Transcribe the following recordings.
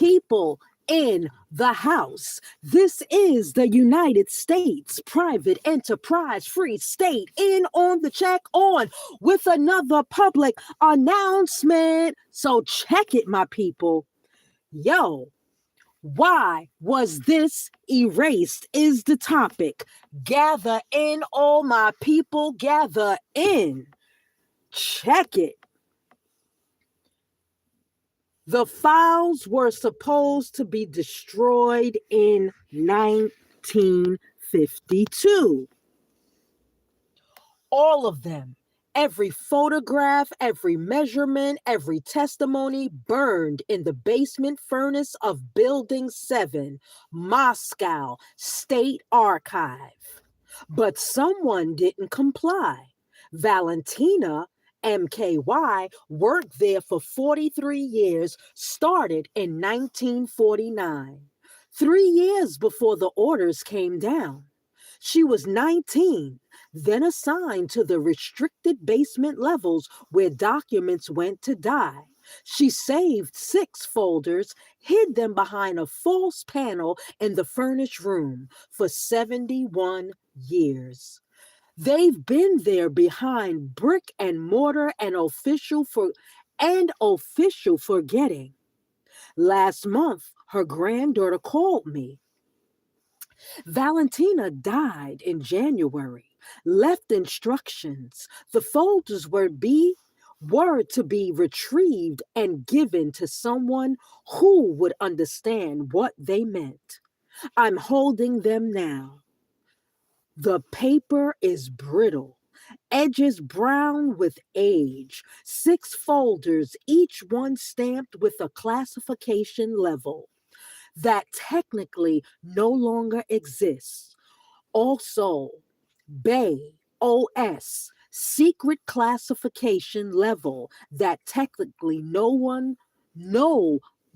people in the house. This is the United States Private Enterprise Free State in on the check on with another public announcement. So check it, my people. Yo, why was this erased is the topic. Gather in, all my people, gather in. Check it. The files were supposed to be destroyed in 1952. All of them. Every photograph, every measurement, every testimony burned in the basement furnace of Building 7, Moscow State Archive. But someone didn't comply. Valentina MKY worked there for 43 years, started in 1949, 3 years before the orders came down. She was 19, then assigned to the restricted basement levels where documents went to die. She saved 6 folders, hid them behind a false panel in the furnished room for 71 years. They've been there behind brick and mortar and official forgetting. Last month, her granddaughter called me. Valentina died in January, left instructions. The folders were to be retrieved and given to someone who would understand what they meant. I'm holding them now. The paper is brittle, edges brown with age, 6 folders, each one stamped with a classification level that technically no longer exists. Also, Bay OS, secret classification level that technically no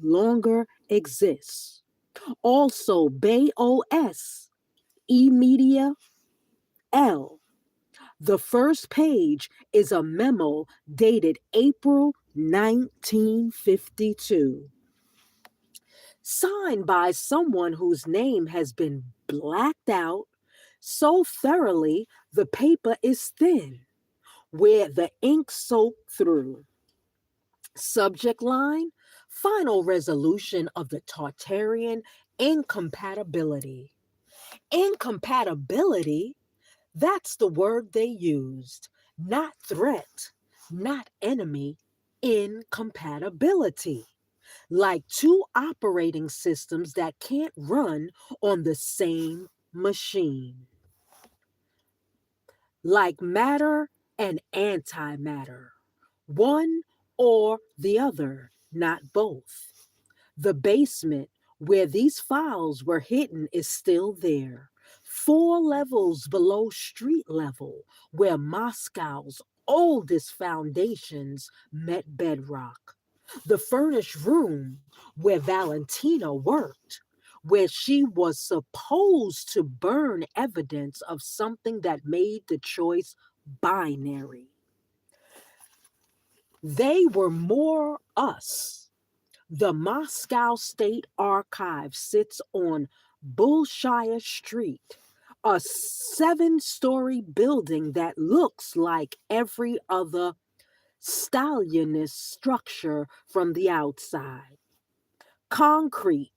longer exists. Also, Bay OS, E-Media L. The first page is a memo dated April 1952. Signed by someone whose name has been blacked out so thoroughly the paper is thin, where the ink soaked through. Subject line: final resolution of the Tartarian incompatibility. Incompatibility? That's the word they used. Not threat, not enemy, incompatibility. Like 2 operating systems that can't run on the same machine. Like matter and antimatter. One or the other, not both. The basement where these files were hidden is still there, 4 levels below street level, where Moscow's oldest foundations met bedrock. The furnished room where Valentina worked, where she was supposed to burn evidence of something that made the choice binary. They were more us. The Moscow State Archive sits on Bolshaya Street, a 7-story building that looks like every other Stalinist structure from the outside. Concrete,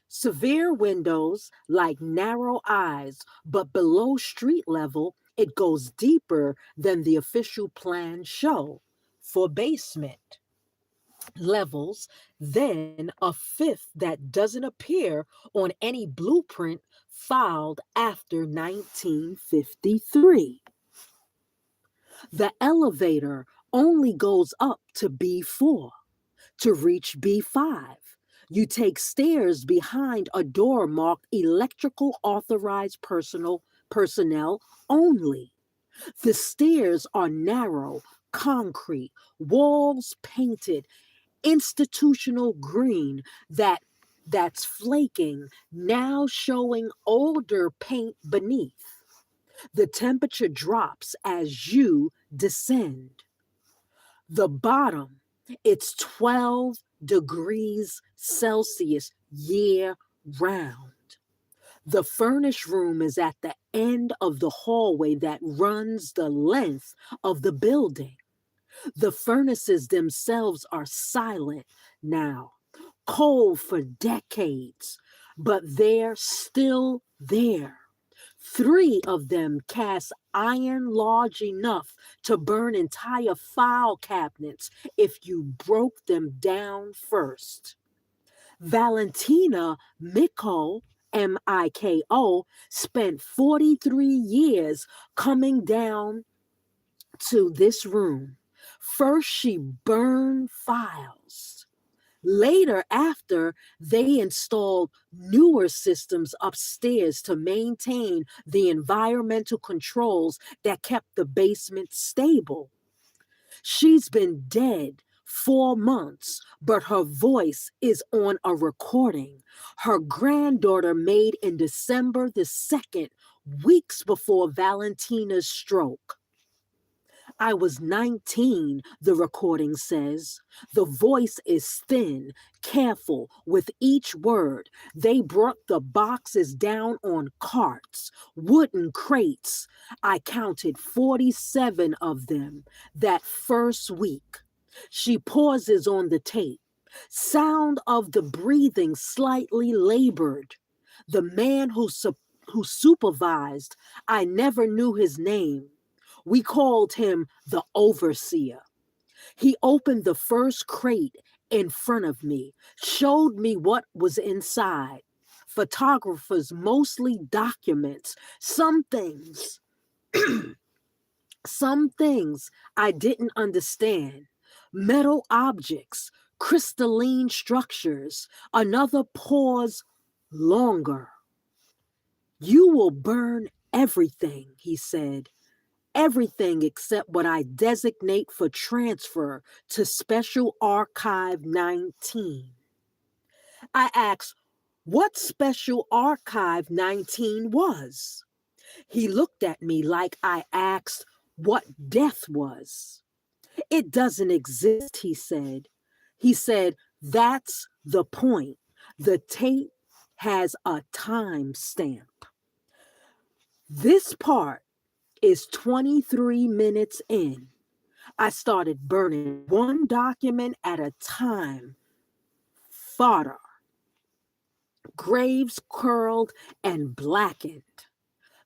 severe windows like narrow eyes, but below street level, it goes deeper than the official plans show for basement levels, then a 5th that doesn't appear on any blueprint filed after 1953. The elevator only goes up to B4. To reach B5, you take stairs behind a door marked electrical authorized personnel only. The stairs are narrow, concrete, walls painted, institutional green that's flaking, now showing older paint beneath. The temperature drops as you descend. The bottom, it's 12 degrees Celsius year round. The furnace room is at the end of the hallway that runs the length of the building. The furnaces themselves are silent now, cold for decades, but they're still there. Three of them cast iron large enough to burn entire file cabinets if you broke them down first. Valentina Miko, Miko, spent 43 years coming down to this room. First, she burned files. Later, after they installed newer systems upstairs to maintain the environmental controls that kept the basement stable. She's been dead 4 months, but her voice is on a recording her granddaughter made in December the 2nd, weeks before Valentina's stroke. I was 19, the recording says. The voice is thin, careful with each word. They brought the boxes down on carts, wooden crates. I counted 47 of them that first week. She pauses on the tape. Sound of the breathing slightly labored. The man who supervised, I never knew his name. We called him the overseer. He opened the first crate in front of me, showed me what was inside. Photographers, mostly documents, some things I didn't understand. Metal objects, crystalline structures. Another pause longer. You will burn everything, he said. Everything except what I designate for transfer to Special Archive 19. I asked what Special Archive 19 was. He looked at me like I asked what death was. It doesn't exist, he said. He said, that's the point. The tape has a time stamp. This part is 23 minutes in. I started burning one document at a time. Fodder. Graves curled and blackened.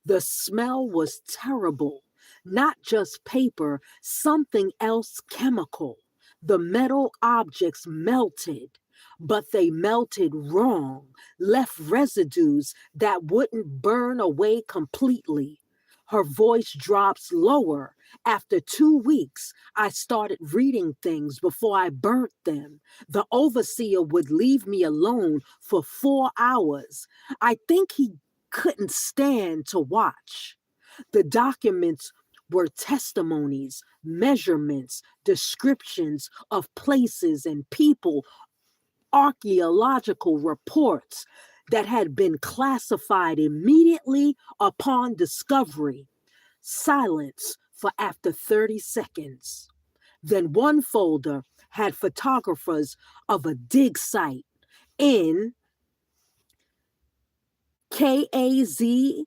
The smell was terrible. Not just paper, something else chemical. The metal objects melted, but they melted wrong, left residues that wouldn't burn away completely. Her voice drops lower. After 2 weeks, I started reading things before I burnt them. The overseer would leave me alone for 4 hours. I think he couldn't stand to watch. The documents were testimonies, measurements, descriptions of places and people, archaeological reports that had been classified immediately upon discovery. Silence for after 30 seconds. Then one folder had photographers of a dig site in Kazakhstan,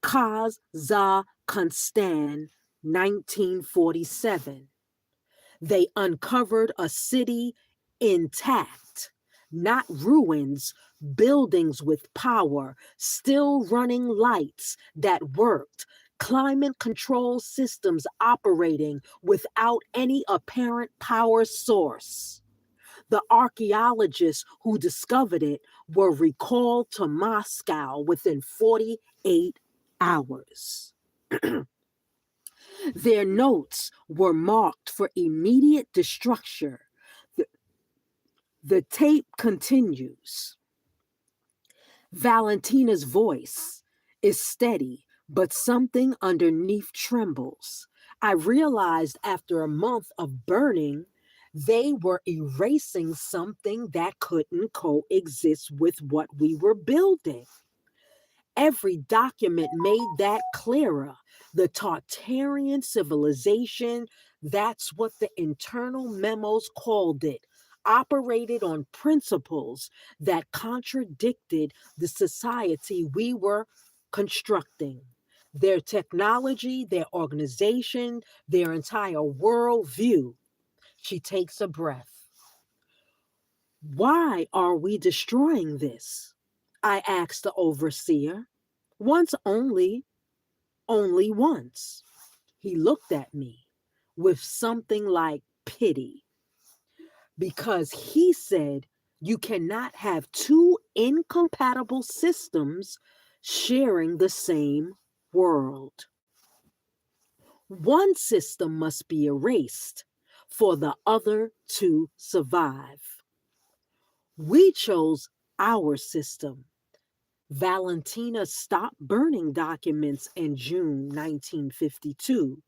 Kazakhstan, 1947. They uncovered a city intact, not ruins, buildings with power, still running lights that worked, climate control systems operating without any apparent power source. The archaeologists who discovered it were recalled to Moscow within 48 hours. Their notes were marked for immediate destruction. The tape continues. Valentina's voice is steady, but something underneath trembles. I realized after a month of burning, they were erasing something that couldn't coexist with what we were building. Every document made that clearer. The Tartarian civilization, That's what the internal memos called it, operated on principles that contradicted the society we were constructing. Their technology, their organization, their entire worldview. She takes a breath. Why are we destroying this? I asked the overseer. Once only, only once. He looked at me with something like pity because he said you cannot have two incompatible systems sharing the same world. One system must be erased for the other to survive. We chose our system. Valentina stopped burning documents in June 1952.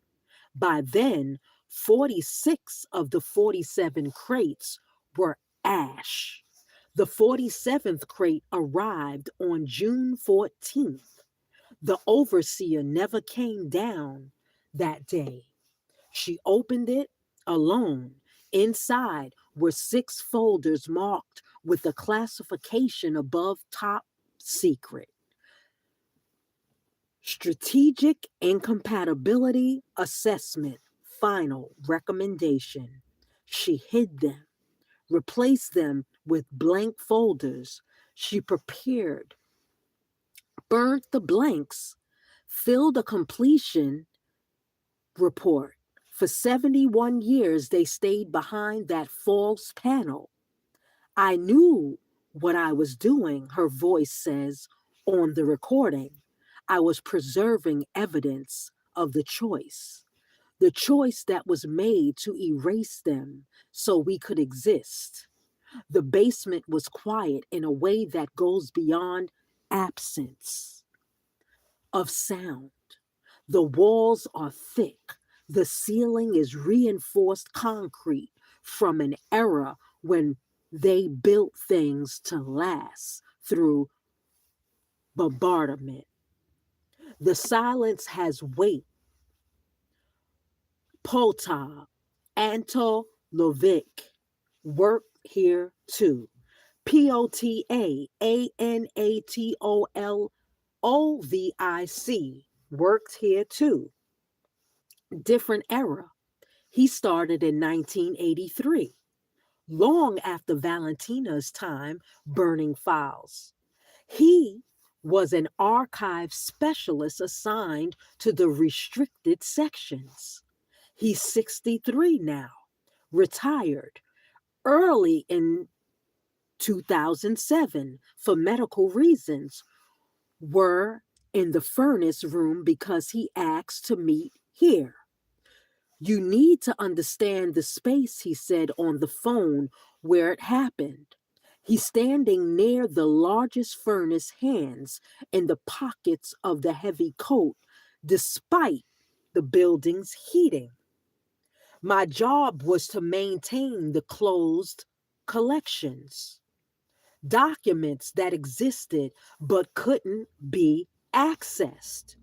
By then, 46 of the 47 crates were ash. The 47th crate arrived on June 14th. The overseer never came down that day. She opened it alone. Inside were 6 folders marked with a classification above top secret. Strategic Incompatibility Assessment Final Recommendation. She hid them, replaced them with blank folders. She prepared, burnt the blanks, filled a completion report. For 71 years, they stayed behind that false panel. I knew what I was doing, her voice says on the recording. I was preserving evidence of the choice that was made to erase them so we could exist. The basement was quiet in a way that goes beyond absence of sound. The walls are thick. The ceiling is reinforced concrete from an era when they built things to last through bombardment. The silence has weight. Polta, Antolovic worked here too. Potanatolovic worked here too. Different era. He started in 1983, long after Valentina's time burning files. He was an archive specialist assigned to the restricted sections. He's 63 now, retired early in 2007 for medical reasons, were in the furnace room because he asked to meet here. You need to understand the space, he said on the phone where it happened. He's standing near the largest furnace, hands in the pockets of the heavy coat, despite the building's heating. My job was to maintain the closed collections, documents that existed but couldn't be accessed.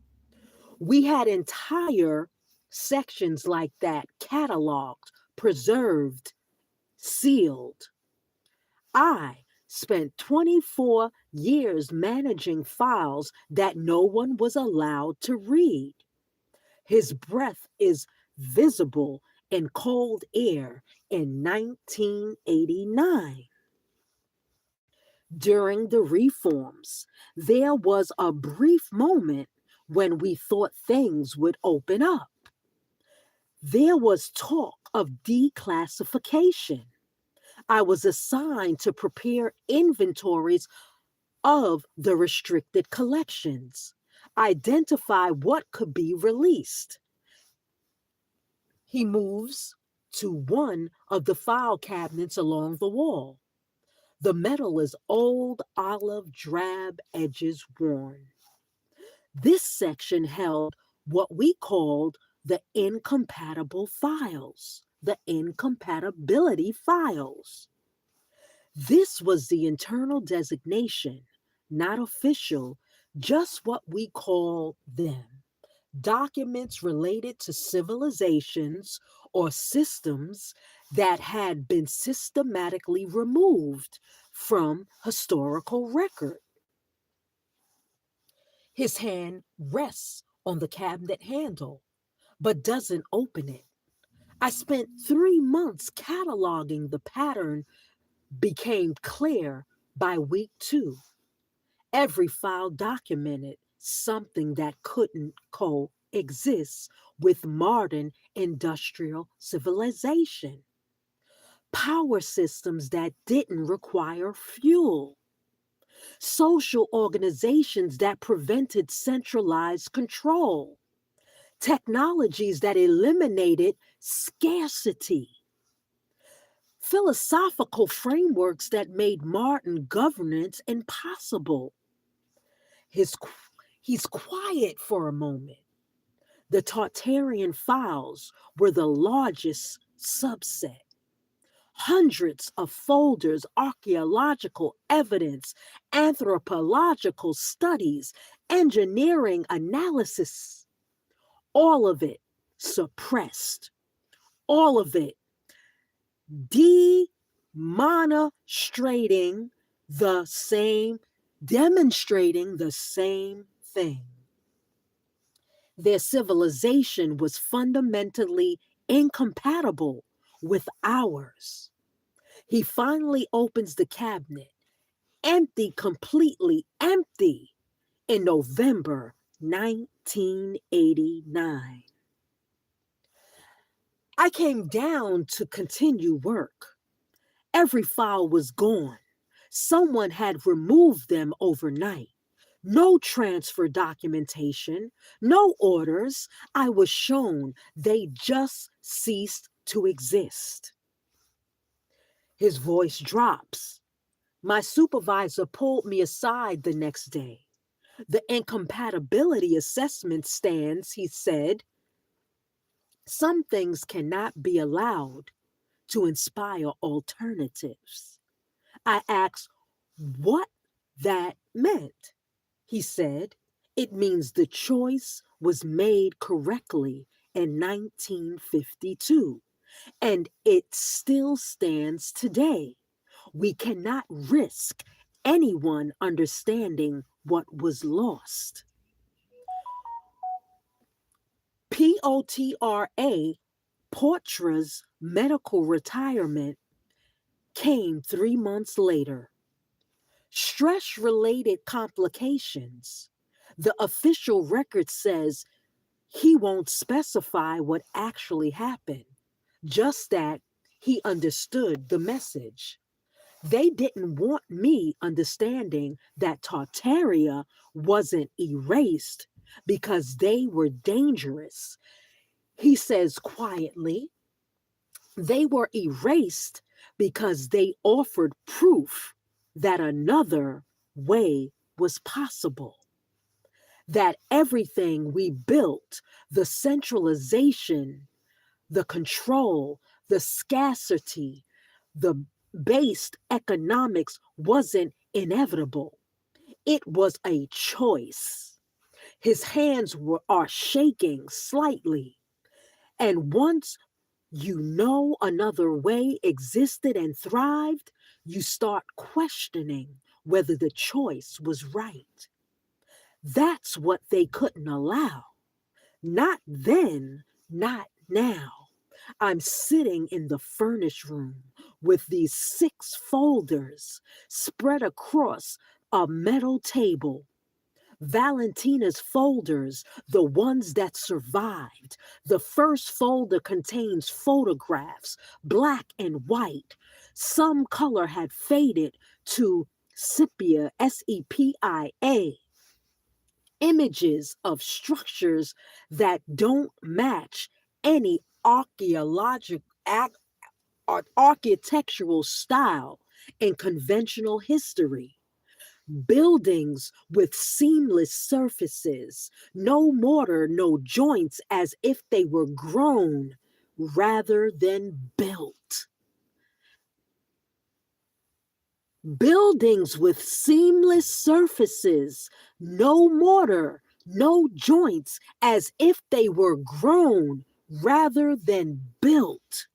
We had entire sections like that cataloged, preserved, sealed. I spent 24 years managing files that no one was allowed to read. His breath is visible in cold air in 1989. During the reforms, there was a brief moment when we thought things would open up. There was talk of declassification. I was assigned to prepare inventories of the restricted collections, identify what could be released. He moves to one of the file cabinets along the wall. The metal is old, olive drab, edges worn. This section held what we called the incompatible files, the incompatibility files. This was the internal designation, not official, just what we call them. Documents related to civilizations or systems that had been systematically removed from historical record. His hand rests on the cabinet handle, but doesn't open it. I spent 3 months cataloging the pattern, became clear by week 2. Every file documented something that couldn't coexist with modern industrial civilization. Power systems that didn't require fuel. Social organizations that prevented centralized control. Technologies that eliminated scarcity. Philosophical frameworks that made modern governance impossible. His, he's quiet for a moment. The Tartarian files were the largest subset. Hundreds of folders, archaeological evidence, anthropological studies, engineering analysis, all of it suppressed, all of it demonstrating the same, demonstrating the same thing. Their civilization was fundamentally incompatible with ours. He finally opens the cabinet, empty, completely empty, in November 1989. I came down to continue work. Every file was gone. Someone had removed them overnight. No transfer documentation, no orders. I was shown they just ceased to exist. His voice drops. My supervisor pulled me aside the next day. The incompatibility assessment stands, he said. Some things cannot be allowed to inspire alternatives. I asked what that meant. He said, it means the choice was made correctly in 1952, and it still stands today. We cannot risk anyone understanding what was lost. POTRA, Portra's medical retirement, came 3 months later. Stress-related complications. The official record says he won't specify what actually happened, just that he understood the message. They didn't want me understanding that Tartaria wasn't erased because they were dangerous. He says quietly, they were erased because they offered proof that another way was possible. That everything we built, the centralization, the control, the scarcity, the based economics wasn't inevitable. It was a choice. His hands are shaking slightly. And once you know another way existed and thrived, you start questioning whether the choice was right. That's what they couldn't allow. Not then, not now. I'm sitting in the furnace room with these 6 folders spread across a metal table. Valentina's folders, the ones that survived. The first folder contains photographs, black and white. Some color had faded to sepia, sepia. Images of structures that don't match any architectural style in conventional history. Buildings with seamless surfaces, no mortar, no joints, as if they were grown rather than built. Buildings with seamless surfaces, no mortar, no joints, as if they were grown rather than built.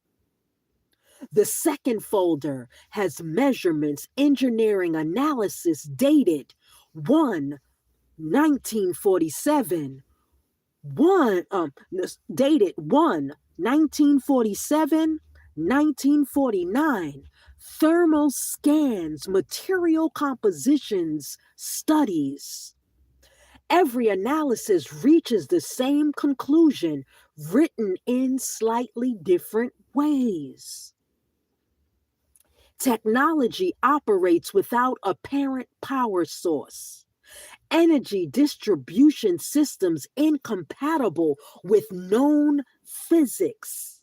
The second folder has measurements, engineering analysis dated 1/1947, dated 1/1947, 1949, thermal scans, material compositions, studies. Every analysis reaches the same conclusion, written in slightly different ways. Technology operates without apparent power source. Energy distribution systems incompatible with known physics.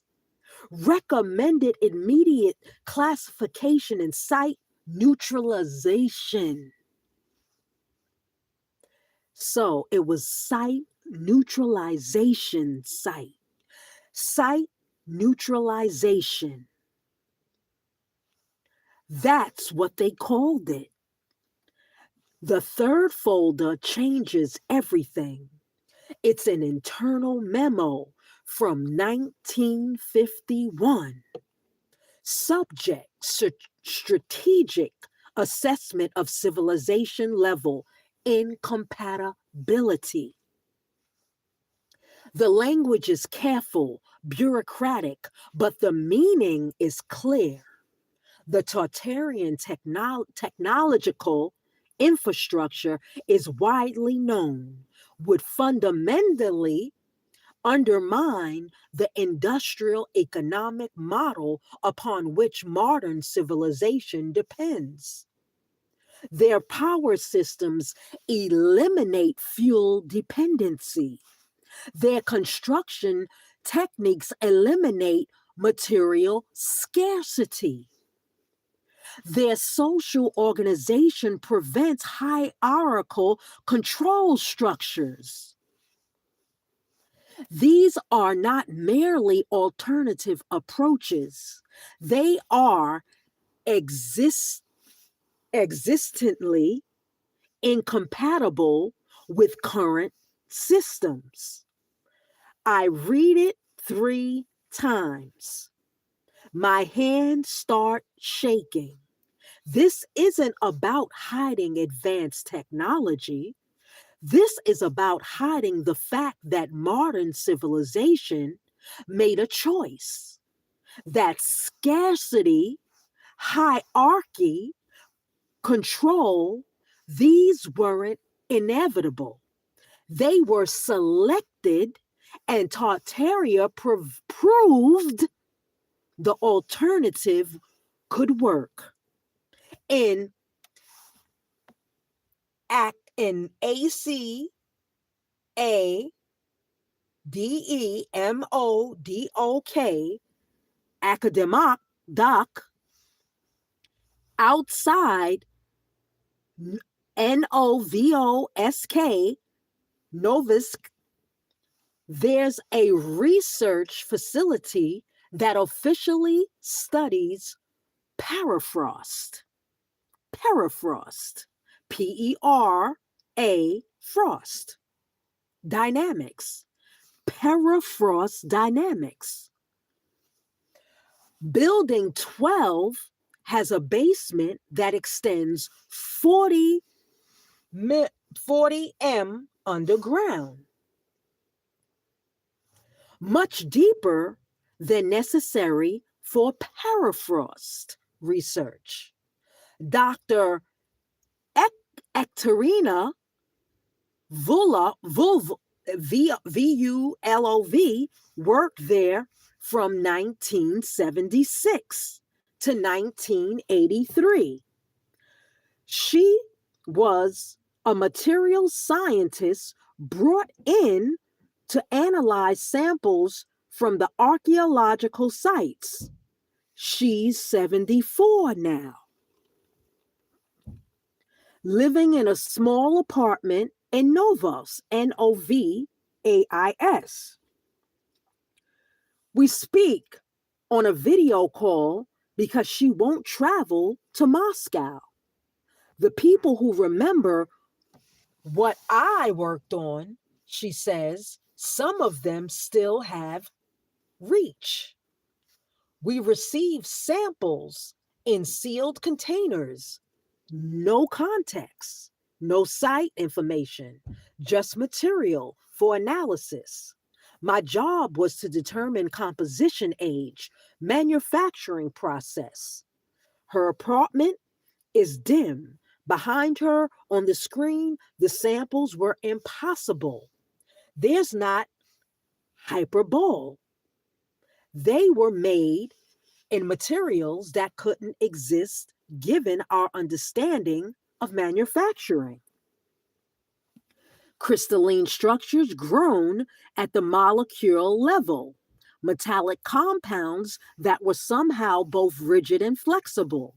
Recommended immediate classification and site neutralization. So it was site neutralization site. Site neutralization. That's what they called it. The third folder changes everything. It's an internal memo from 1951. Subject, strategic assessment of civilization level incompatibility. The language is careful, bureaucratic, but the meaning is clear. The Tartarian technological infrastructure is widely known, would fundamentally undermine the industrial economic model upon which modern civilization depends. Their power systems eliminate fuel dependency. Their construction techniques eliminate material scarcity. Their social organization prevents hierarchical control structures. These are not merely alternative approaches, they are existently incompatible with current systems. I read it 3 times. My hands start shaking. This isn't about hiding advanced technology. This is about hiding the fact that modern civilization made a choice, that scarcity, hierarchy, control, these weren't inevitable. They were selected, and Tartaria proved the alternative could work. In ACADEMODOK, academic doc, outside NOVOSK, Novisk, there's a research facility that officially studies permafrost. Permafrost. PERA frost. Dynamics. Permafrost dynamics. Building 12 has a basement that extends 40 m underground, much deeper than necessary for permafrost research. Dr. Ekaterina Vulov worked there from 1976 to 1983. She was a materials scientist brought in to analyze samples from the archaeological sites. She's 74 now. Living in a small apartment in Novos, Novais. We speak on a video call because she won't travel to Moscow. The people who remember what I worked on, she says, some of them still have reach. We receive samples in sealed containers, no context, no site information, just material for analysis. My job was to determine composition age, manufacturing process. Her apartment is dim. Behind her on the screen, the samples were impossible. There's not hyperbole. They were made in materials that couldn't exist given our understanding of manufacturing. Crystalline structures grown at the molecular level, metallic compounds that were somehow both rigid and flexible.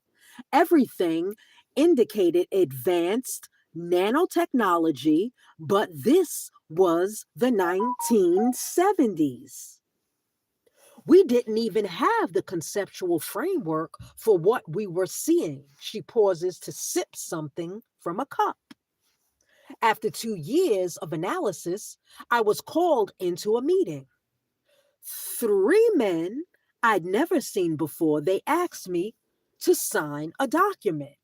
Everything indicated advanced nanotechnology, but this was the 1970s. We didn't even have the conceptual framework for what we were seeing. She pauses to sip something from a cup. After 2 years of analysis, I was called into a meeting. Three men I'd never seen before, they asked me to sign a document.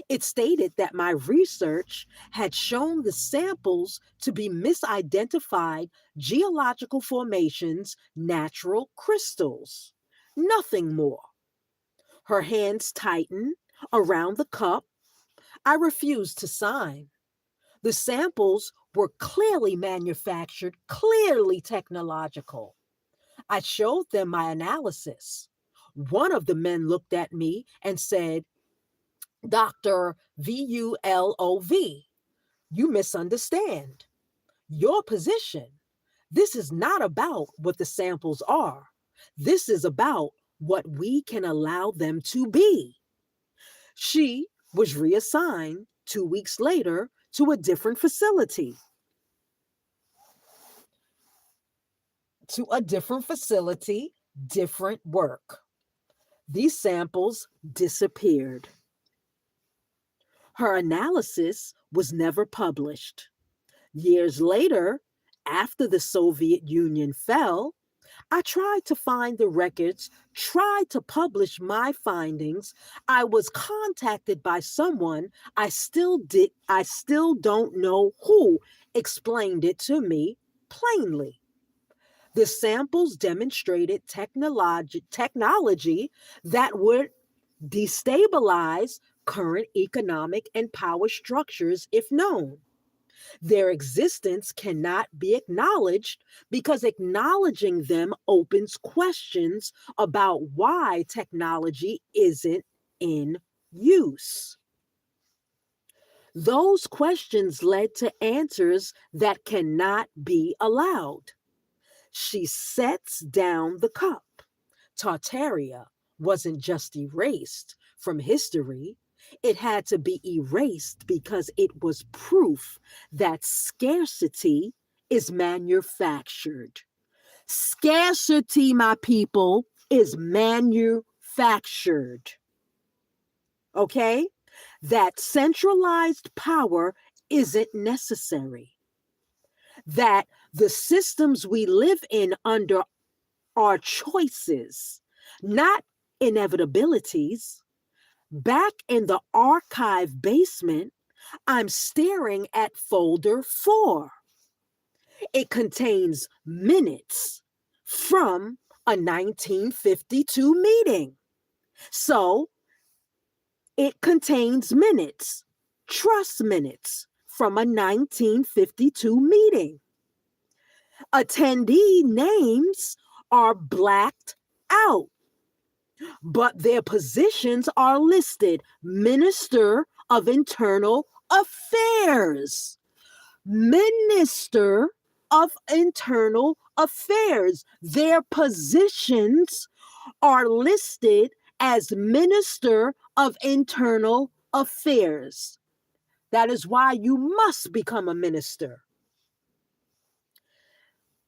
It stated that my research had shown the samples to be misidentified geological formations, natural crystals. Nothing more. Her hands tightened around the cup. I refused to sign. The samples were clearly manufactured, clearly technological. I showed them my analysis. One of the men looked at me and said, Dr. VULOV, you misunderstand. Your position. This is not about what the samples are. This is about what we can allow them to be. She was reassigned 2 weeks later to a different facility. Different work. These samples disappeared. Her analysis was never published. Years later, after the Soviet Union fell, I tried to find the records, tried to publish my findings. I was contacted by someone I still don't know who explained it to me plainly. The samples demonstrated technology that would destabilize current economic and power structures if known. Their existence cannot be acknowledged because acknowledging them opens questions about why technology isn't in use. Those questions led to answers that cannot be allowed. She sets down the cup. Tartaria wasn't just erased from history, it had to be erased because it was proof that scarcity is manufactured. Scarcity, my people, is manufactured. Okay? That centralized power isn't necessary. That the systems we live in under are choices, not inevitabilities. Back in the archive basement, I'm staring at folder 4. It contains minutes from a 1952 meeting. So it contains minutes, trust minutes from a 1952 meeting. Attendee names are blacked out, but their positions are listed. Minister of Internal Affairs. Minister of Internal Affairs. Their positions are listed as Minister of Internal Affairs. That is why you must become a minister.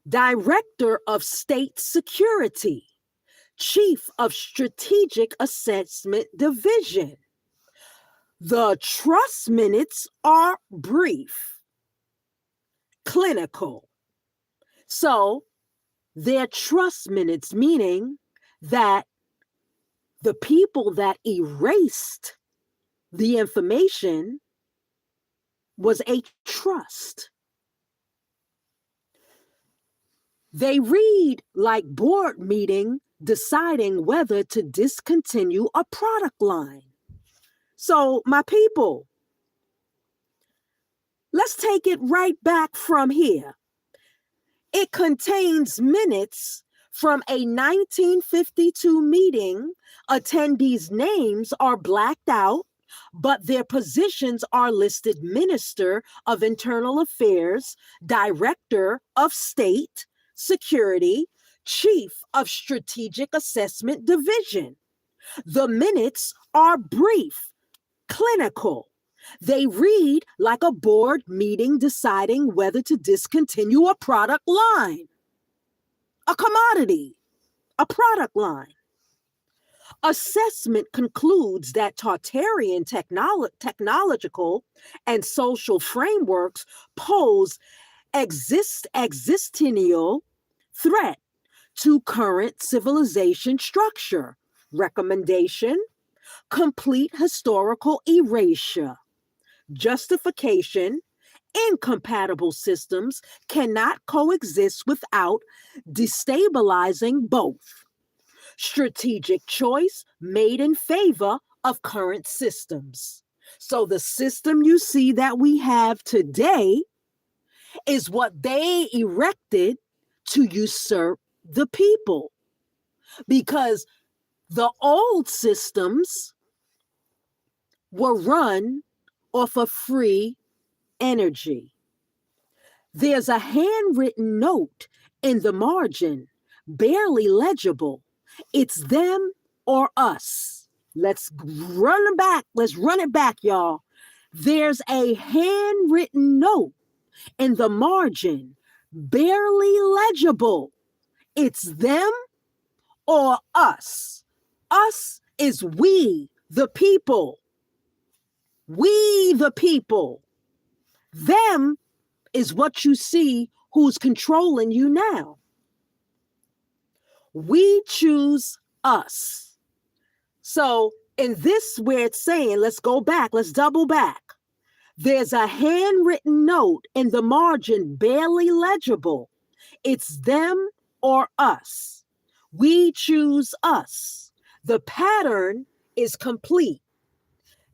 Director of State Security. Chief of Strategic Assessment Division. The trust minutes are brief, clinical. So Their trust minutes, meaning that the people that erased the information was a trust. They read like board meeting deciding whether to discontinue a product line. So, my people, let's take it right back from here. It contains minutes from a 1952 meeting. Attendees' names are blacked out, but their positions are listed: Minister of Internal Affairs, Director of State Security, Chief of Strategic Assessment Division. The minutes are brief, clinical. They read like a board meeting deciding whether to discontinue a product line, a commodity, a product line. Assessment concludes that totalitarian technological and social frameworks pose existential threat to current civilization structure. Recommendation: complete historical erasure. Justification: incompatible systems cannot coexist without destabilizing both. Strategic choice made in favor of current systems. So the system you see that we have today is what they erected to usurp the people, because the old systems were run off of free energy. There's a handwritten note in the margin, barely legible. It's them or us. Let's run it back. Let's run it back, y'all. There's a handwritten note in the margin, barely legible. It's them or us. Us is we, the people. We, the people. Them is what you see who's controlling you now. We choose us. So in this, where it's saying, let's go back, let's double back. There's a handwritten note in the margin, barely legible. It's them or us. We choose us. The pattern is complete.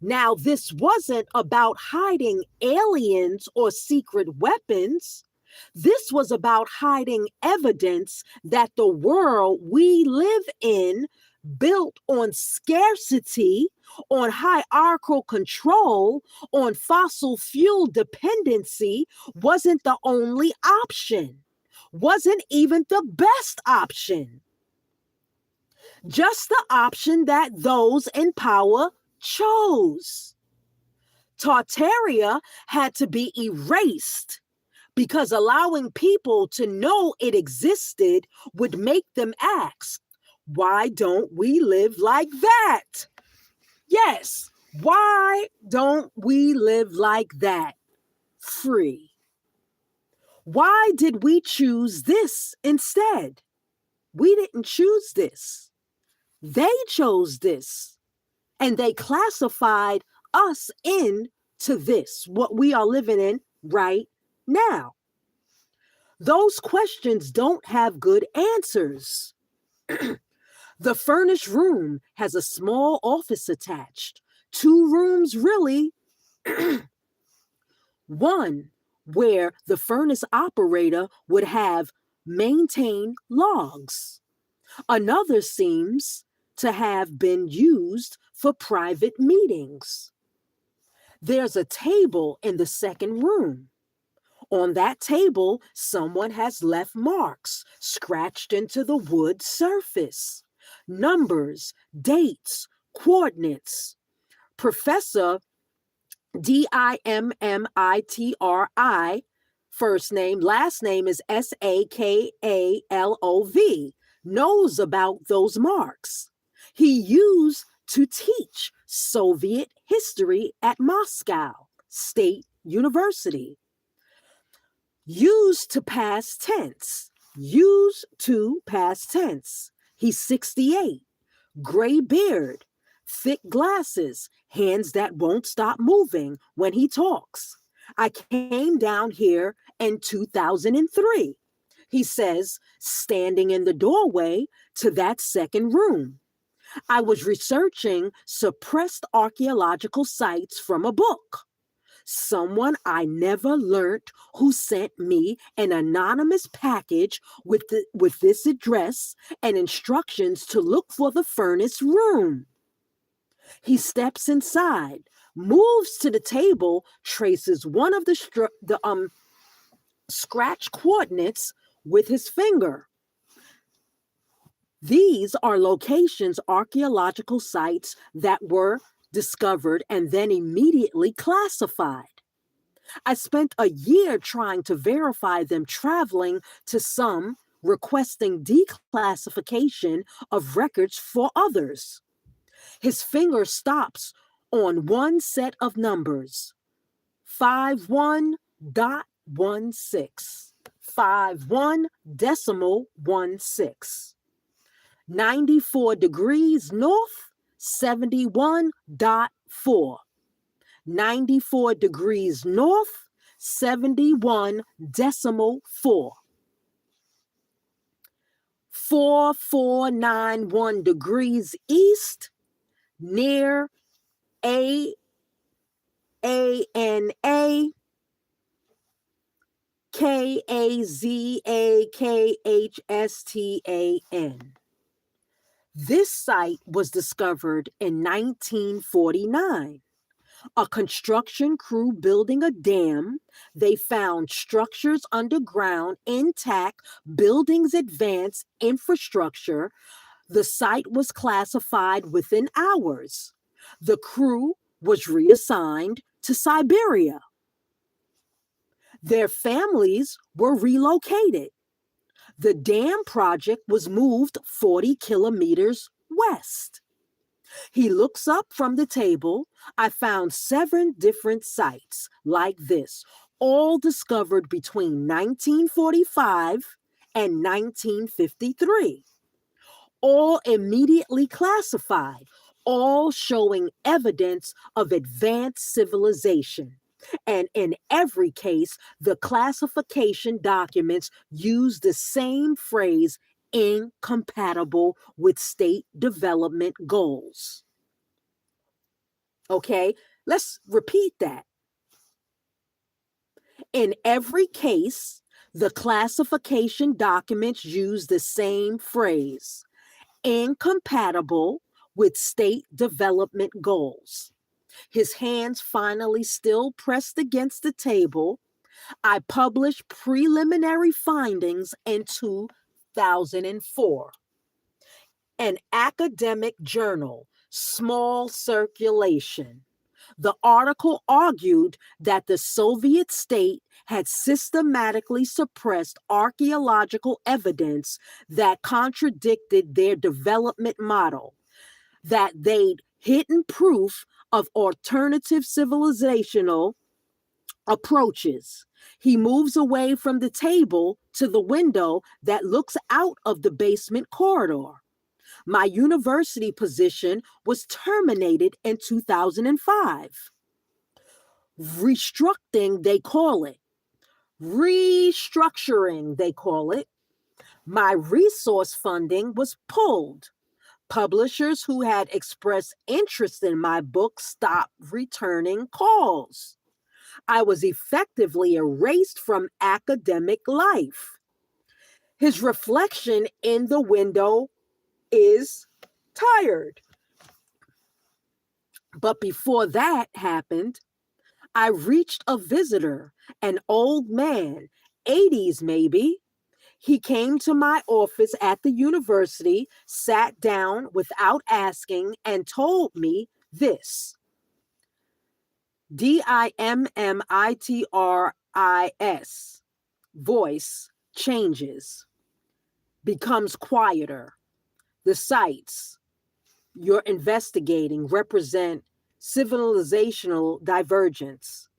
Now, this wasn't about hiding aliens or secret weapons. This was about hiding evidence that the world we live in, built on scarcity, on hierarchical control, on fossil fuel dependency, wasn't the only option, wasn't even the best option. Just the option that those in power chose. Tartaria had to be erased because allowing people to know it existed would make them ask, why don't we live like that? Yes, why don't we live like that? Free. Why did we choose this instead? We didn't choose this. They chose this, and they classified us into this, what we are living in right now. Those questions don't have good answers. The furnished room has a small office attached. 2 rooms, really. One where the furnace operator would have maintained logs. Another seems to have been used for private meetings. There's a table in the second room. On that table, someone has left marks scratched into the wood surface. Numbers, dates, coordinates. Professor Dimmitri, first name, last name is Sakalov, knows about those marks. He used to teach Soviet history at Moscow State University. Used to past tense. Used to past tense. He's 68. Gray beard. Thick glasses. Hands that won't stop moving when he talks. I came down here in 2003. He says, standing in the doorway to that second room. I was researching suppressed archaeological sites from a book. Someone I never learned who sent me an anonymous package with this address and instructions to look for the furnace room. He steps inside, moves to the table, traces one of the scratch coordinates with his finger. These are locations, archaeological sites that were discovered and then immediately classified. I spent a year trying to verify them, traveling to some, requesting declassification of records for others. His finger stops on one set of numbers, 51.16, 51.16. 94 degrees north, 71.4. 94 degrees north, 71.4. 4491 degrees east, near ANA KAZAKHSTAN. This site was discovered in 1949. A construction crew building a dam. They found structures underground intact, buildings advanced, infrastructure. The site was classified within hours. The crew was reassigned to Siberia. Their families were relocated. The dam project was moved 40 kilometers west. He looks up from the table. I found 7 different sites like this, all discovered between 1945 and 1953. All immediately classified, all showing evidence of advanced civilization. And in every case, the classification documents use the same phrase, incompatible with state development goals. Okay, let's repeat that. In every case, the classification documents use the same phrase, incompatible with state development goals. His hands finally still pressed against the table. I published preliminary findings in 2004. An academic journal, small circulation. The article argued that the Soviet state had systematically suppressed archaeological evidence that contradicted their development model, that they'd hidden proof of alternative civilizational approaches. He moves away from the table to the window that looks out of the basement corridor. My university position was terminated in 2005. Restructuring, they call it. Restructuring, they call it. My resource funding was pulled. Publishers who had expressed interest in my book stopped returning calls. I was effectively erased from academic life. His reflection in the window is tired. But before that happened, I reached a visitor, an old man, 80s maybe. He came to my office at the university, sat down without asking, and told me this. DIMMITRIS. Voice changes, becomes quieter. The sites you're investigating represent civilizational divergence.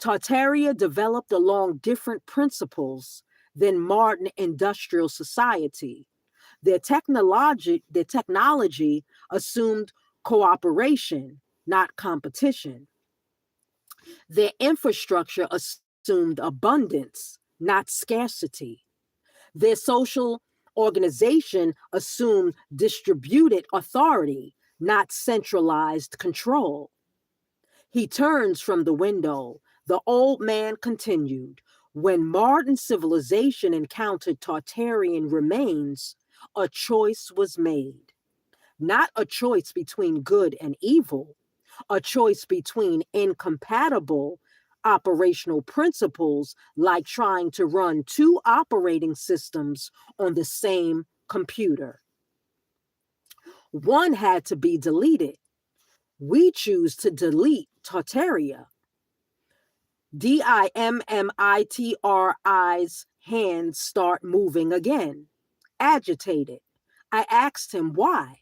Tartaria developed along different principles than modern industrial society. Their technology assumed cooperation, not competition. Their infrastructure assumed abundance, not scarcity. Their social organization assumed distributed authority, not centralized control. He turns from the window. The old man continued. When modern civilization encountered Tartarian remains, a choice was made. Not a choice between good and evil, a choice between incompatible operational principles, like trying to run two operating systems on the same computer. One had to be deleted. We choose to delete Tartaria. Dimmitri's hands start moving again, agitated. I asked him why.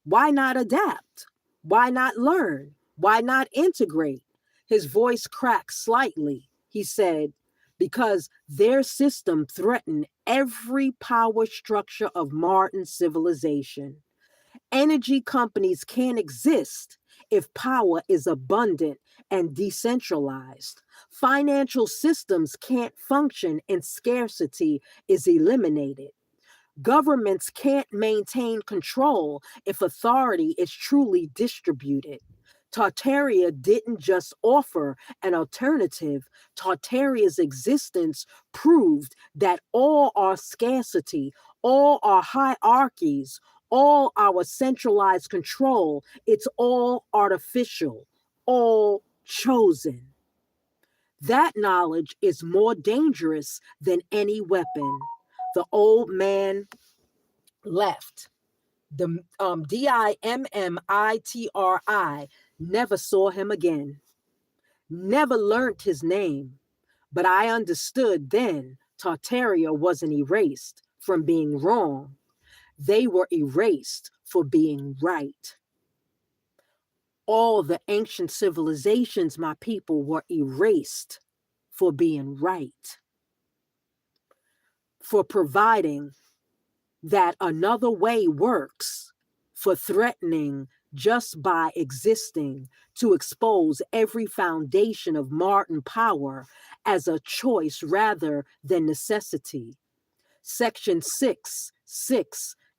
Why not adapt? Why not learn? Why not integrate? His voice cracked slightly. He said, because their system threatened every power structure of modern civilization. Energy companies can't exist if power is abundant and decentralized. Financial systems can't function and scarcity is eliminated. Governments can't maintain control if authority is truly distributed. Tartaria didn't just offer an alternative. Tartaria's existence proved that all our scarcity, all our hierarchies, all our centralized control, it's all artificial, all chosen. That knowledge is more dangerous than any weapon. The old man left. The Dimmitri never saw him again, never learnt his name. But I understood then Tartaria wasn't erased from being wrong. They were erased for being right. All the ancient civilizations, my people, were erased for being right, for providing that another way works, for threatening just by existing to expose every foundation of modern power as a choice rather than necessity. Section 6,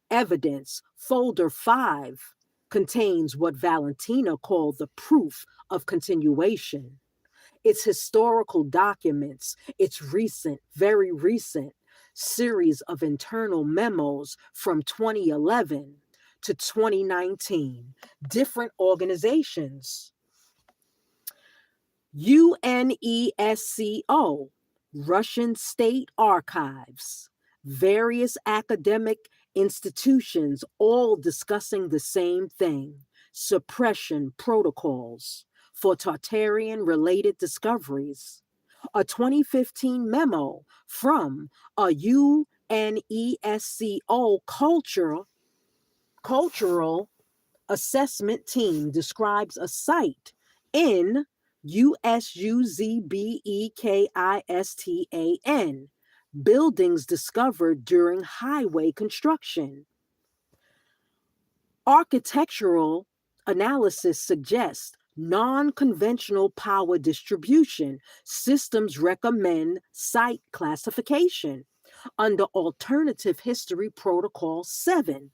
Evidence, Folder 5, contains what Valentina called the proof of continuation. It's historical documents, it's recent, very recent series of internal memos from 2011 to 2019, different organizations. UNESCO, Russian State Archives, various academic institutions, all discussing the same thing: suppression protocols for Tartarian related discoveries. A 2015 memo from a UNESCO cultural assessment team describes a site in Uzbekistan, buildings discovered during highway construction. Architectural analysis suggests non-conventional power distribution. Systems recommend site classification under Alternative History Protocol 7.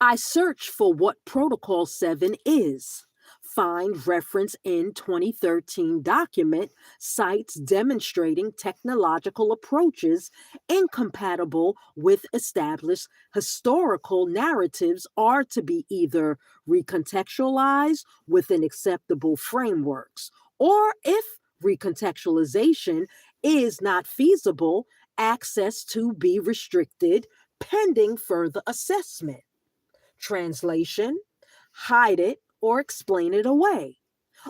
I search for what Protocol 7 is. Find reference in 2013 document, sites demonstrating technological approaches incompatible with established historical narratives are to be either recontextualized within acceptable frameworks, or if recontextualization is not feasible, access to be restricted pending further assessment. Translation: hide it or explain it away.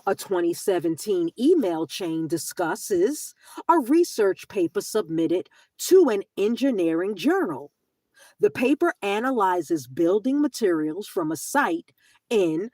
A 2017 email chain discusses a research paper submitted to an engineering journal. The paper analyzes building materials from a site in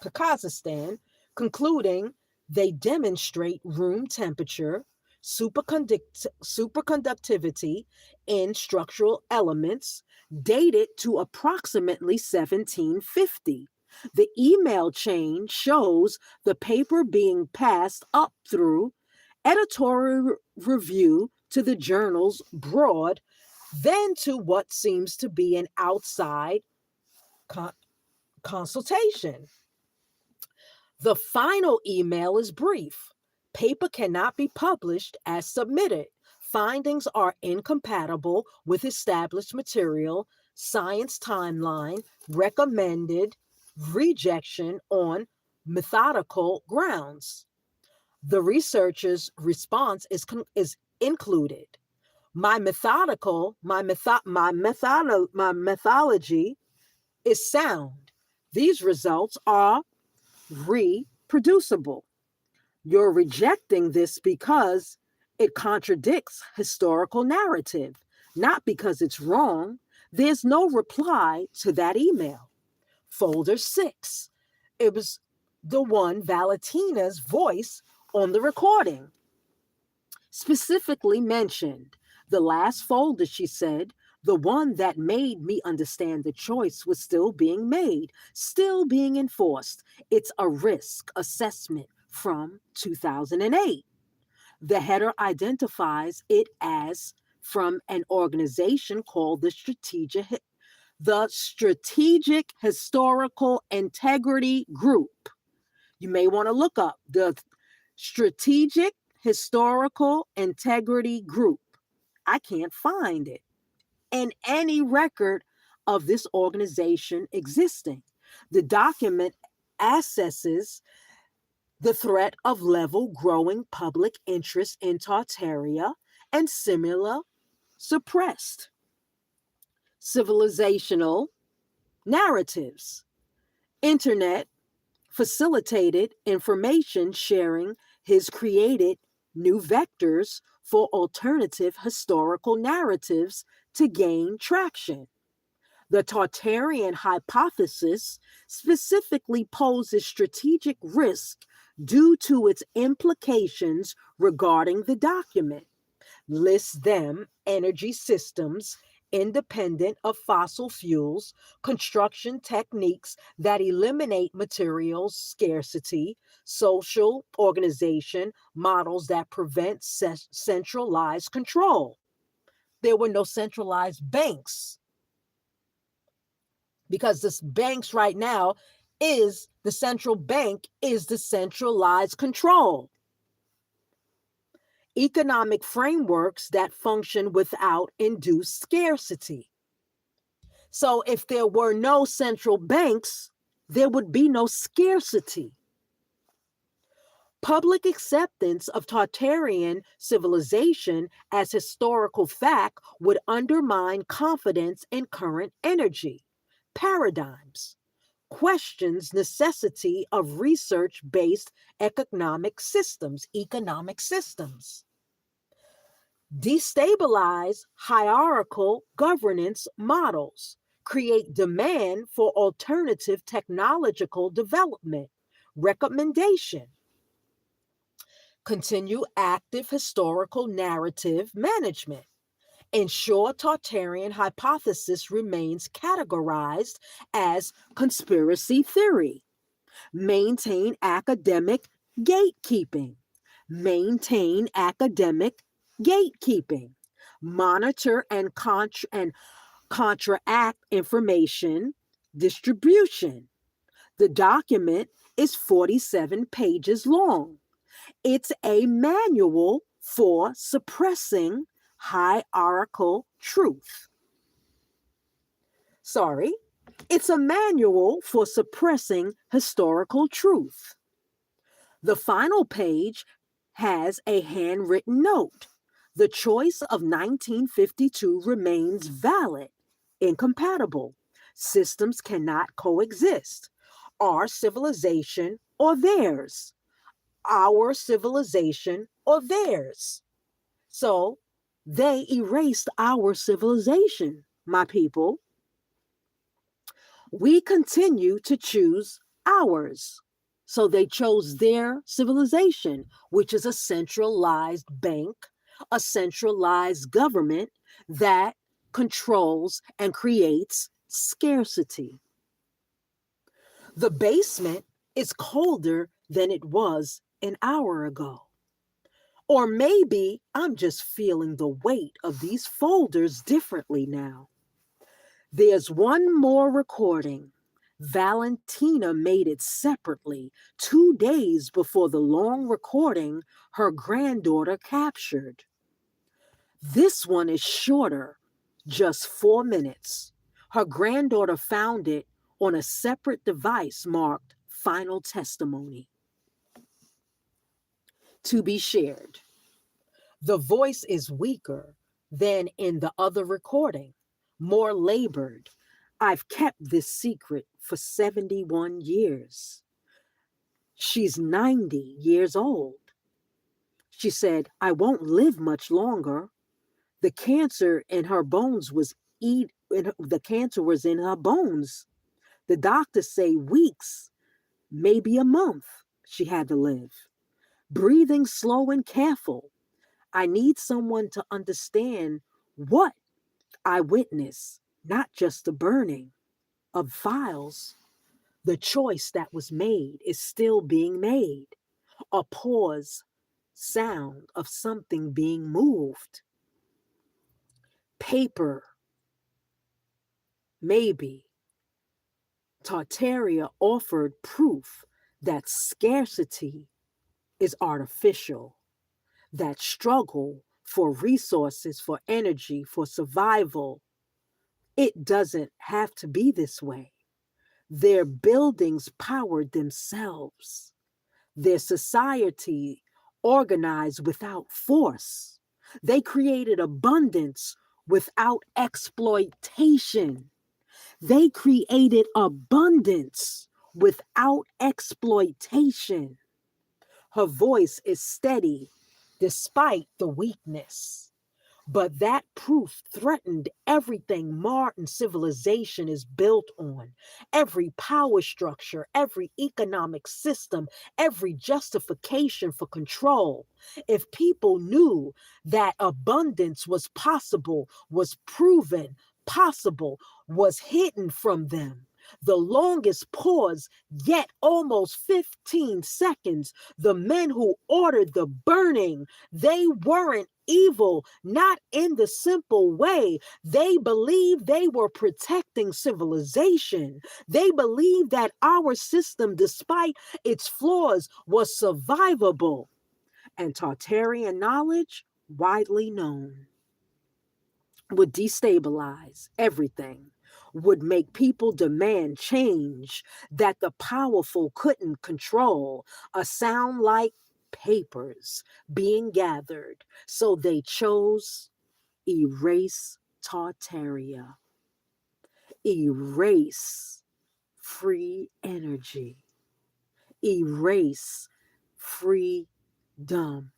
Kazakhstan, concluding They demonstrate room temperature, superconductivity in structural elements dated to approximately 1750. The email chain shows the paper being passed up through editorial review to the journal's broad, then to what seems to be an outside con- consultation. The final email is brief. Paper cannot be published as submitted. Findings are incompatible with established material, science timeline, recommended rejection on methodical grounds. The researcher's response is included. My methodology is sound. These results are reproducible. You're rejecting this because it contradicts historical narrative, not because it's wrong. There's no reply to that email. Folder 6. It was the one Valentina's voice on the recording specifically mentioned. The last folder, she said, the one that made me understand the choice was still being made, still being enforced. It's a risk assessment from 2008. The header identifies it as from an organization called the Strategic Historical Integrity Group. You may want to look up the Strategic Historical Integrity Group. I can't find it in any record of this organization existing. The document assesses the threat of level growing public interest in Tartaria and similar suppressed civilizational narratives. Internet facilitated information sharing has created new vectors for alternative historical narratives to gain traction. The Tartarian hypothesis specifically poses strategic risk due to its implications regarding the document. Lists them energy systems independent of fossil fuels, construction techniques that eliminate materials scarcity, social organization models that prevent centralized control. There were no centralized banks because this banks right now is the central bank is the centralized control. Economic frameworks that function without induced scarcity. So if there were no central banks, there would be no scarcity. Public acceptance of Tartarian civilization as historical fact would undermine confidence in current energy paradigms, questions necessity of research-based economic systems, destabilize hierarchical governance models, create demand for alternative technological development, recommendation, continue active historical narrative management, ensure Tartarian hypothesis remains categorized as conspiracy theory, maintain academic gatekeeping, maintain academic gatekeeping, monitor and counteract information distribution. The document is 47 pages long. It's a manual for suppressing hierarchical truth. Sorry, it's a manual for suppressing historical truth. The final page has a handwritten note. The choice of 1952 remains valid, incompatible. Systems cannot coexist. Our civilization or theirs. Our civilization or theirs. So they erased our civilization, my people. We continue to choose ours. So they chose their civilization, which is a centralized bank, a centralized government that controls and creates scarcity. The basement is colder than it was an hour ago. Or maybe I'm just feeling the weight of these folders differently now. There's one more recording. Valentina made it separately 2 days before the long recording her granddaughter captured. This one is shorter, just 4 minutes. Her granddaughter found it on a separate device marked Final Testimony. To be shared. The voice is weaker than in the other recording, more labored. I've kept this secret for 71 years. She's 90 years old. She said, I won't live much longer. The cancer in her bones the cancer was in her bones. The doctors say weeks, maybe a month she had to live. Breathing slow and careful. I need someone to understand what I witnessed, not just the burning of files. The choice that was made is still being made. A pause, sound of something being moved. Paper, maybe. Tartaria offered proof that scarcity is artificial, that struggle for resources, for energy, for survival, it doesn't have to be this way. Their buildings powered themselves. Their society organized without force. They created abundance without exploitation. They created abundance without exploitation. Her voice is steady despite the weakness. But that proof threatened everything modern civilization is built on. Every power structure, every economic system, every justification for control. If people knew that abundance was possible, was proven possible, was hidden from them, the longest pause, yet almost 15 seconds, the men who ordered the burning, they weren't evil, not in the simple way. They believed they were protecting civilization. They believed that our system, despite its flaws, was survivable. And Tartarian knowledge, widely known, would destabilize everything, would make people demand change that the powerful couldn't control, a sound like papers being gathered. So they chose erase Tartaria, erase free energy, erase freedom.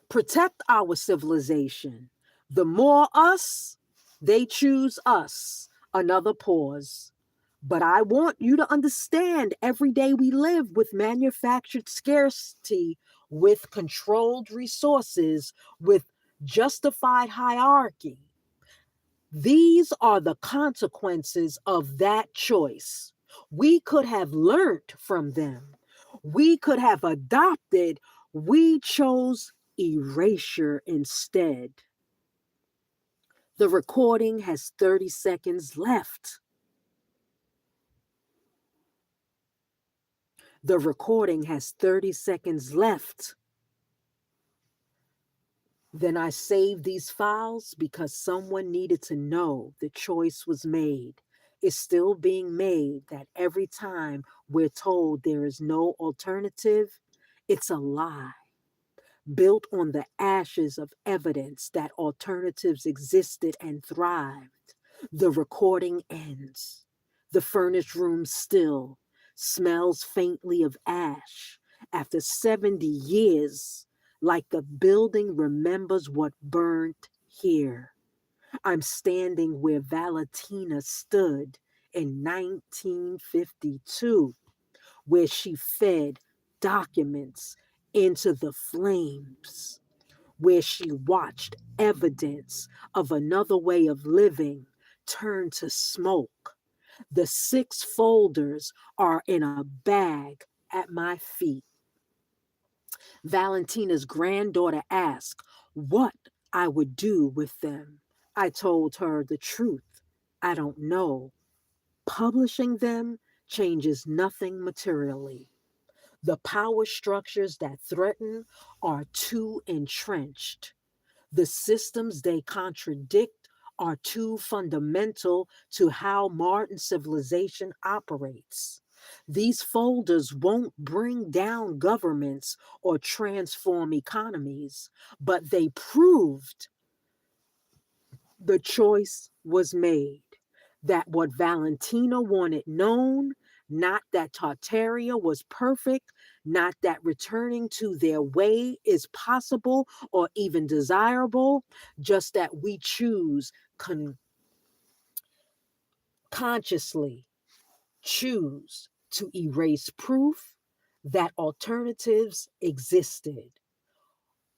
Protect our civilization. The more us, they choose us. Another pause. But I want you to understand every day we live with manufactured scarcity, with controlled resources, with justified hierarchy. These are the consequences of that choice. We could have learned from them. We could have adopted. We chose erasure instead. The recording has 30 seconds left. The recording has 30 seconds left. Then I saved these files because someone needed to know the choice was made. It's still being made that every time we're told there is no alternative, it's a lie. Built on the ashes of evidence that alternatives existed and thrived. The recording ends. The furnished room still smells faintly of ash. After 70 years, like the building remembers what burned here. I'm standing where Valentina stood in 1952, where she fed documents into the flames, where she watched evidence of another way of living turn to smoke. The 6 folders are in a bag at my feet. Valentina's granddaughter asked what I would do with them. I told her the truth. I don't know. Publishing them changes nothing materially. The power structures that threaten are too entrenched. The systems they contradict are too fundamental to how modern civilization operates. These folders won't bring down governments or transform economies, but they proved the choice was made. That what Valentina wanted known, not that Tartaria was perfect, not that returning to their way is possible or even desirable, just that we choose consciously choose to erase proof that alternatives existed.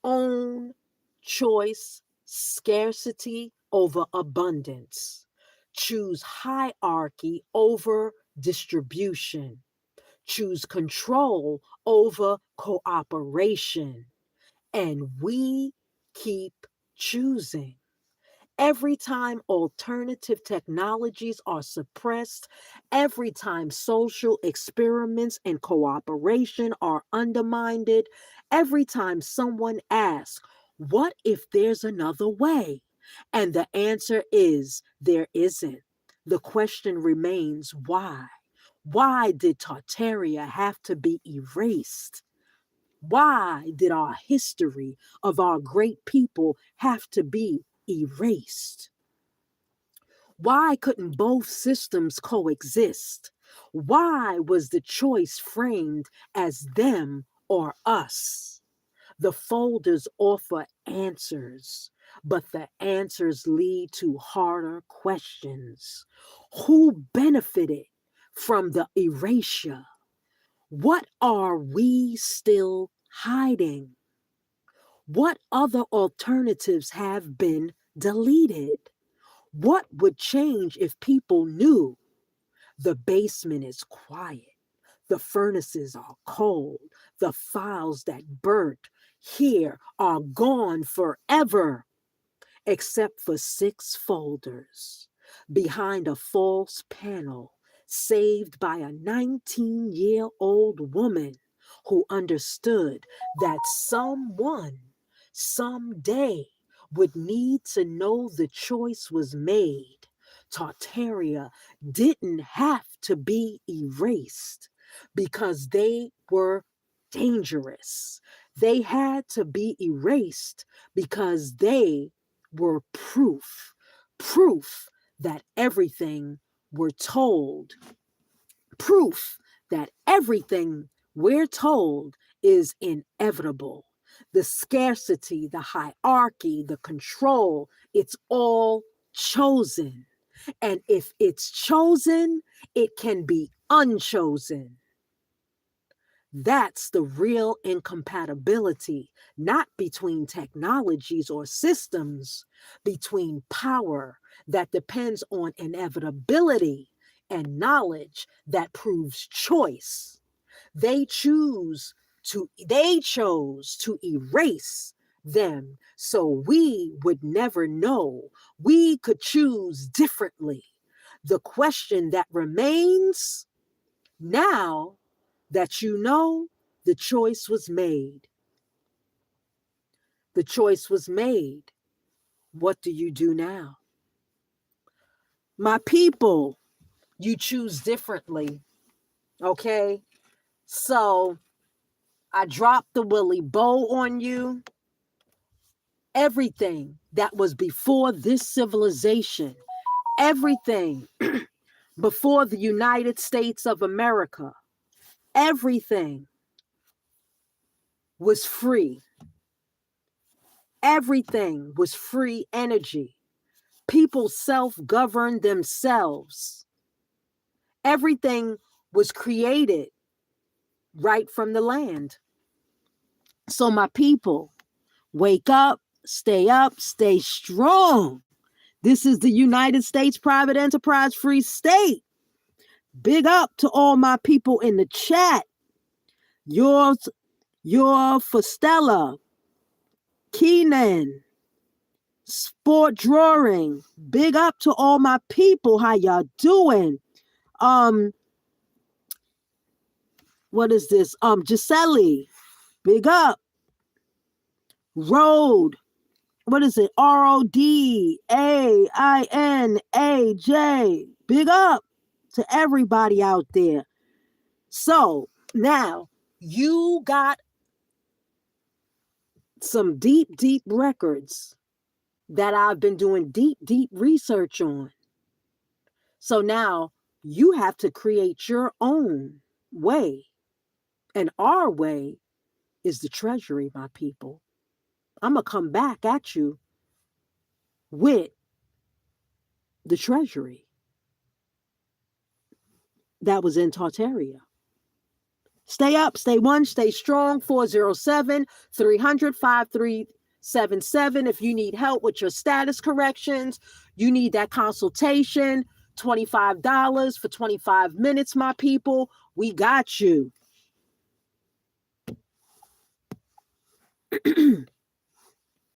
Own choice, scarcity over abundance. Choose hierarchy over distribution. Choose control over cooperation. And we keep choosing. Every time alternative technologies are suppressed, every time social experiments and cooperation are undermined, every time someone asks, what if there's another way? And the answer is there isn't. The question remains why? Why did Tartaria have to be erased? Why did our history of our great people have to be erased? Why couldn't both systems coexist? Why was the choice framed as them or us? The folders offer answers, but the answers lead to harder questions. Who benefited from the erasure? What are we still hiding? What other alternatives have been deleted? What would change if people knew the basement is quiet, the furnaces are cold, the files that burnt here are gone forever, except for 6 folders behind a false panel saved by a 19-year-old woman who understood that someone someday would need to know the choice was made. Tartaria didn't have to be erased because they were dangerous. They had to be erased because they were proof that everything we're told, proof that everything we're told is inevitable. The scarcity, the hierarchy, the control, it's all chosen. And if it's chosen, it can be unchosen. That's the real incompatibility, not between technologies or systems, between power that depends on inevitability and knowledge that proves choice. They chose to erase them so we would never know. We could choose differently. The question that remains now that you know the choice was made. The choice was made. What do you do now? My people, you choose differently. Okay? So I dropped the Willie bow on you. Everything that was before this civilization, everything before the United States of America, everything was free. Everything was free energy. People self-govern themselves. Everything was created right from the land. So my people, wake up, stay strong. This is the United States Private Enterprise Free State. Big up to all my people in the chat. Yours, your for Stella, Keenan, Sport Drawing. Big up to all my people. How y'all doing? What is this? Gisele, big up. Road, what is it? RODAINAJ. Big up to everybody out there. So now you got some deep records that I've been doing deep research on. So now you have to create your own way. And our way is the treasury, my people. I'm going to come back at you with the treasury that was in Tartaria. Stay up, stay one, stay strong. 407-300-5377. If you need help with your status corrections, you need that consultation, $25 for 25 minutes, my people. We got you.